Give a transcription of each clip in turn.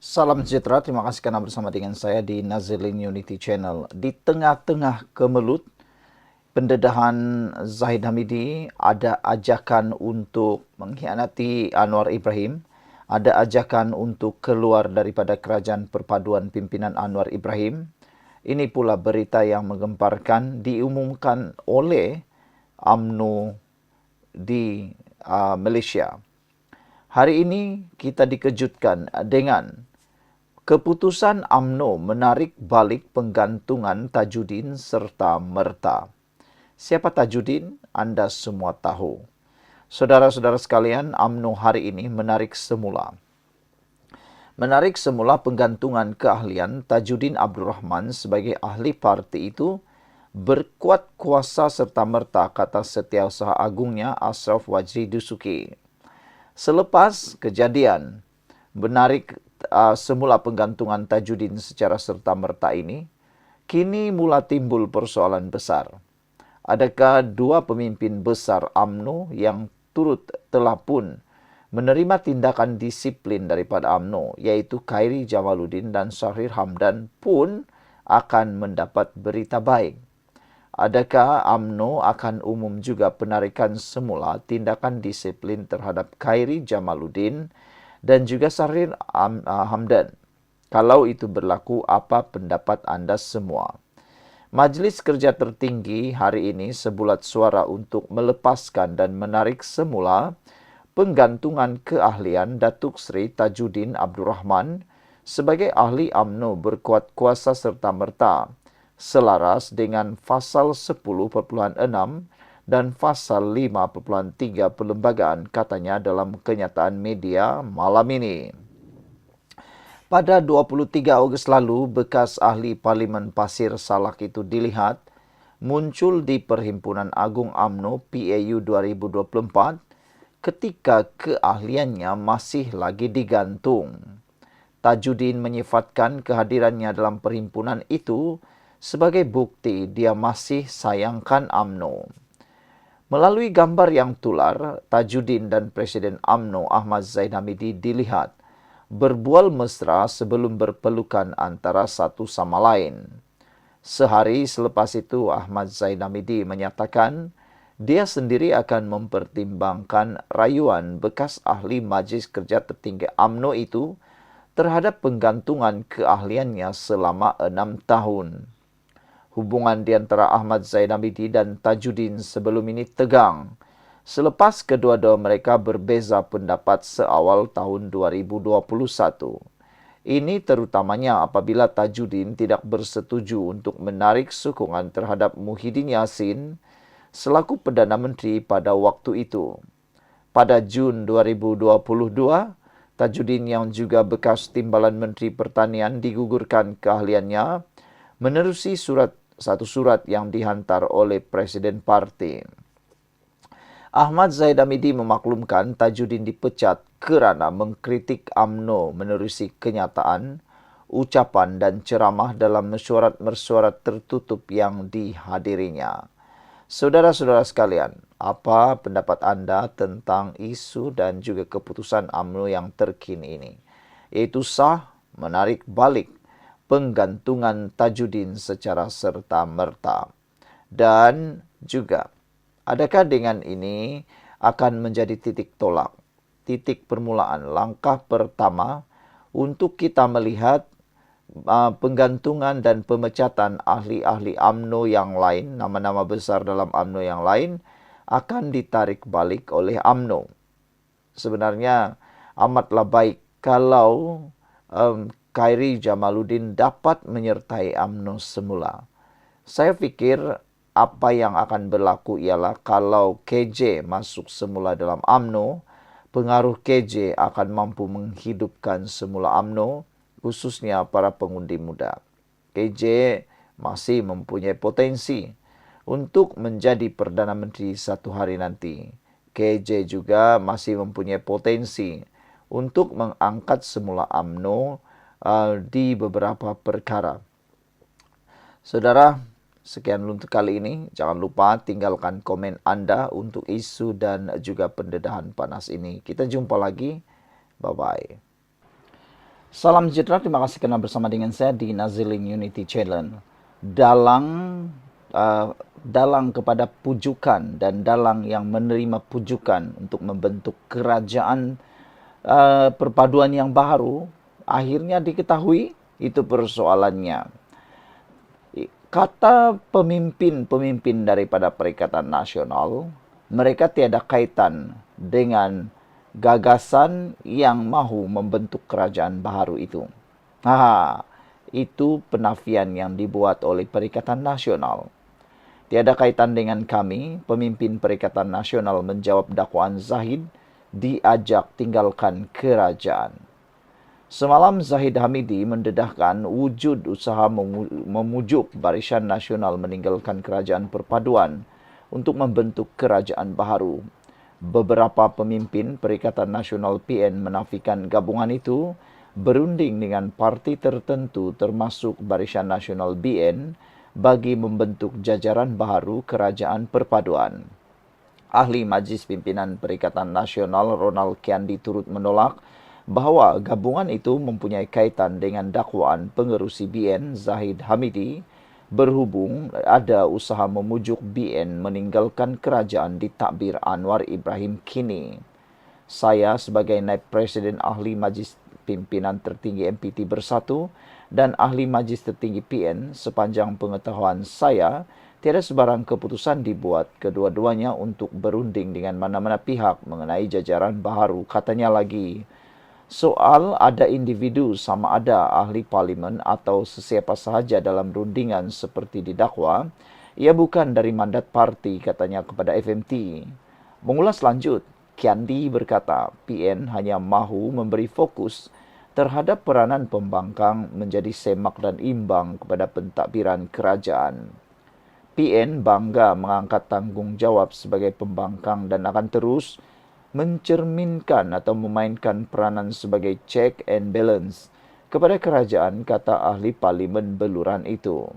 Salam sejahtera, terima kasih karena bersama dengan saya di Nazilin Unity Channel. Di tengah-tengah kemelut pendedahan Zahid Hamidi, ada ajakan untuk mengkhianati Anwar Ibrahim, ada ajakan untuk keluar daripada kerajaan perpaduan pimpinan Anwar Ibrahim. Ini pula berita yang menggemparkan diumumkan oleh UMNO di Malaysia. Hari ini kita dikejutkan dengan keputusan UMNO menarik balik penggantungan Tajudin serta merta. Siapa Tajudin? Anda semua tahu. Saudara-saudara sekalian, UMNO hari ini menarik semula penggantungan keahlian Tajudin Abdul Rahman sebagai ahli parti itu berkuat kuasa serta merta, kata Setiausaha Agungnya Ashraf Wajri Dusuki. Selepas kejadian menarik semula penggantungan Tajudin secara serta-merta ini, kini mula timbul persoalan besar. Adakah dua pemimpin besar UMNO yang turut telah pun menerima tindakan disiplin daripada UMNO, yaitu Khairi Jamaluddin dan Shahrir Hamdan pun akan mendapat berita baik? Adakah UMNO akan umum juga penarikan semula tindakan disiplin terhadap Khairi Jamaluddin dan juga Shahrir Hamdan? Kalau itu berlaku, apa pendapat anda semua? Majlis Kerja Tertinggi hari ini sebulat suara untuk melepaskan dan menarik semula penggantungan keahlian Datuk Seri Tajudin Abdul Rahman sebagai ahli UMNO berkuat kuasa serta-merta, selaras dengan Fasal 10.6 dan Fasal 5.3 Perlembagaan, katanya dalam kenyataan media malam ini. Pada 23 Ogos lalu, bekas ahli Parlimen Pasir Salak itu dilihat muncul di Perhimpunan Agung UMNO PAU 2024 ketika keahliannya masih lagi digantung. Tajudin menyifatkan kehadirannya dalam perhimpunan itu sebagai bukti dia masih sayangkan UMNO. Melalui gambar yang tular, Tajudin dan Presiden UMNO Ahmad Zahid Hamidi dilihat berbual mesra sebelum berpelukan antara satu sama lain. Sehari selepas itu, Ahmad Zahid Hamidi menyatakan dia sendiri akan mempertimbangkan rayuan bekas ahli Majlis Kerja Tertinggi UMNO itu terhadap penggantungan keahliannya selama 6 tahun. Hubungan di antara Ahmad Zahid Hamidi dan Tajudin sebelum ini tegang selepas kedua-dua mereka berbeza pendapat seawal tahun 2021. Ini terutamanya apabila Tajudin tidak bersetuju untuk menarik sokongan terhadap Muhyiddin Yassin selaku Perdana Menteri pada waktu itu. Pada Jun 2022, Tajudin yang juga bekas Timbalan Menteri Pertanian digugurkan keahliannya menerusi satu surat yang dihantar oleh Presiden Parti. Ahmad Zahid Hamidi memaklumkan Tajudin dipecat kerana mengkritik UMNO menerusi kenyataan, ucapan dan ceramah dalam mesyuarat tertutup yang dihadirinya. Saudara-saudara sekalian, apa pendapat anda tentang isu dan juga keputusan UMNO yang terkini ini? Iaitu sah menarik balik penggantungan Tajudin secara serta-merta. Dan juga, adakah dengan ini akan menjadi titik tolak, titik permulaan, langkah pertama untuk kita melihat penggantungan dan pemecatan ahli-ahli UMNO yang lain, nama-nama besar dalam UMNO yang lain, akan ditarik balik oleh UMNO. Sebenarnya amatlah baik kalau Khairi Jamaluddin dapat menyertai UMNO semula. Saya fikir apa yang akan berlaku ialah kalau KJ masuk semula dalam UMNO, pengaruh KJ akan mampu menghidupkan semula UMNO, khususnya para pengundi muda. KJ masih mempunyai potensi untuk menjadi Perdana Menteri satu hari nanti. KJ juga masih mempunyai potensi untuk mengangkat semula UMNO di beberapa perkara. Saudara, sekian untuk kali ini. Jangan lupa tinggalkan komen anda untuk isu dan juga pendedahan panas ini. Kita jumpa lagi. Bye-bye. Salam sejahtera, terima kasih kerana bersama dengan saya di Nazilin Unity Channel. Dalang kepada pujukan dan dalang yang menerima pujukan untuk membentuk kerajaan perpaduan yang baru, akhirnya diketahui itu persoalannya. Kata pemimpin-pemimpin daripada Perikatan Nasional, mereka tiada kaitan dengan gagasan yang mahu membentuk kerajaan baru itu. Itu penafian yang dibuat oleh Perikatan Nasional. Tiada kaitan dengan kami, pemimpin Perikatan Nasional menjawab dakwaan Zahid diajak tinggalkan kerajaan. Semalam Zahid Hamidi mendedahkan wujud usaha memujuk Barisan Nasional meninggalkan kerajaan perpaduan untuk membentuk kerajaan baru. Beberapa pemimpin Perikatan Nasional PN menafikan gabungan itu berunding dengan parti tertentu termasuk Barisan Nasional BN bagi membentuk jajaran baru kerajaan perpaduan. Ahli Majlis Pimpinan Perikatan Nasional Ronald Kiandi turut menolak bahawa gabungan itu mempunyai kaitan dengan dakwaan pengerusi BN Zahid Hamidi berhubung ada usaha memujuk BN meninggalkan kerajaan di takbir Anwar Ibrahim kini. Saya sebagai Naib Presiden Ahli Majlis Pimpinan Tertinggi MPT Bersatu dan Ahli Majlis Tertinggi PN, sepanjang pengetahuan saya, tiada sebarang keputusan dibuat kedua-duanya untuk berunding dengan mana-mana pihak mengenai jajaran baru, katanya lagi. Soal ada individu sama ada ahli parlimen atau sesiapa sahaja dalam rundingan seperti didakwa, ia bukan dari mandat parti, katanya kepada FMT. Mengulas lanjut, Kiandi berkata PN hanya mahu memberi fokus terhadap peranan pembangkang menjadi semak dan imbang kepada pentadbiran kerajaan. PN bangga mengangkat tanggungjawab sebagai pembangkang dan akan terus mencerminkan atau memainkan peranan sebagai check and balance kepada kerajaan, kata ahli parlimen beluran itu.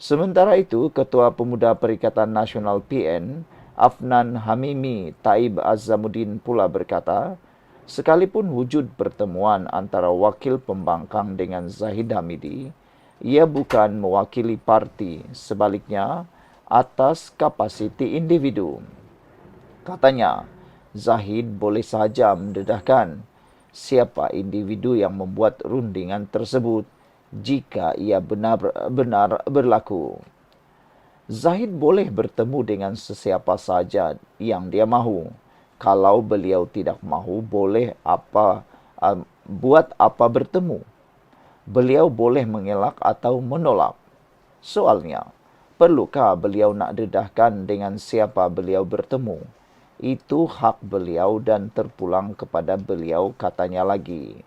Sementara itu, Ketua Pemuda Perikatan Nasional PN, Afnan Hamimi Taib Azamuddin pula berkata, sekalipun wujud pertemuan antara wakil pembangkang dengan Zahid Hamidi, ia bukan mewakili parti, sebaliknya atas kapasiti individu. Katanya, Zahid boleh sahaja mendedahkan siapa individu yang membuat rundingan tersebut jika ia benar-benar berlaku. Zahid boleh bertemu dengan sesiapa sahaja yang dia mahu. Kalau beliau tidak mahu, boleh buat apa bertemu. Beliau boleh mengelak atau menolak. Soalnya, perlukah beliau nak dedahkan dengan siapa beliau bertemu? Itu hak beliau dan terpulang kepada beliau, katanya lagi.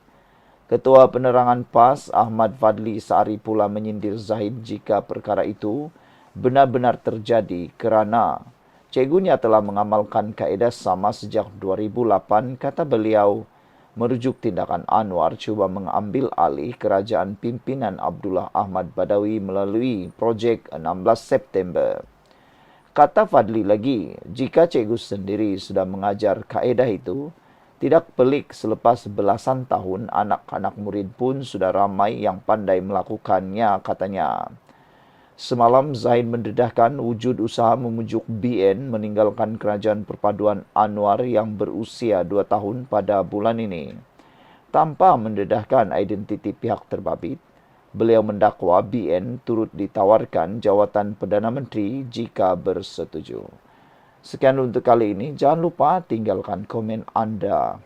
Ketua Penerangan PAS Ahmad Fadli Sari pula menyindir Zahid jika perkara itu benar-benar terjadi kerana cikgunya telah mengamalkan kaedah sama sejak 2008, kata beliau, merujuk tindakan Anwar cuba mengambil alih kerajaan pimpinan Abdullah Ahmad Badawi melalui projek 16 September. Kata Fadli lagi, jika cikgu sendiri sudah mengajar kaedah itu, tidak pelik selepas belasan tahun anak-anak murid pun sudah ramai yang pandai melakukannya, katanya. Semalam Zahid mendedahkan wujud usaha memujuk BN meninggalkan kerajaan perpaduan Anwar yang berusia 2 tahun pada bulan ini. Tanpa mendedahkan identiti pihak terbabit, beliau mendakwa BN turut ditawarkan jawatan Perdana Menteri jika bersetuju. Sekian untuk kali ini. Jangan lupa tinggalkan komen anda.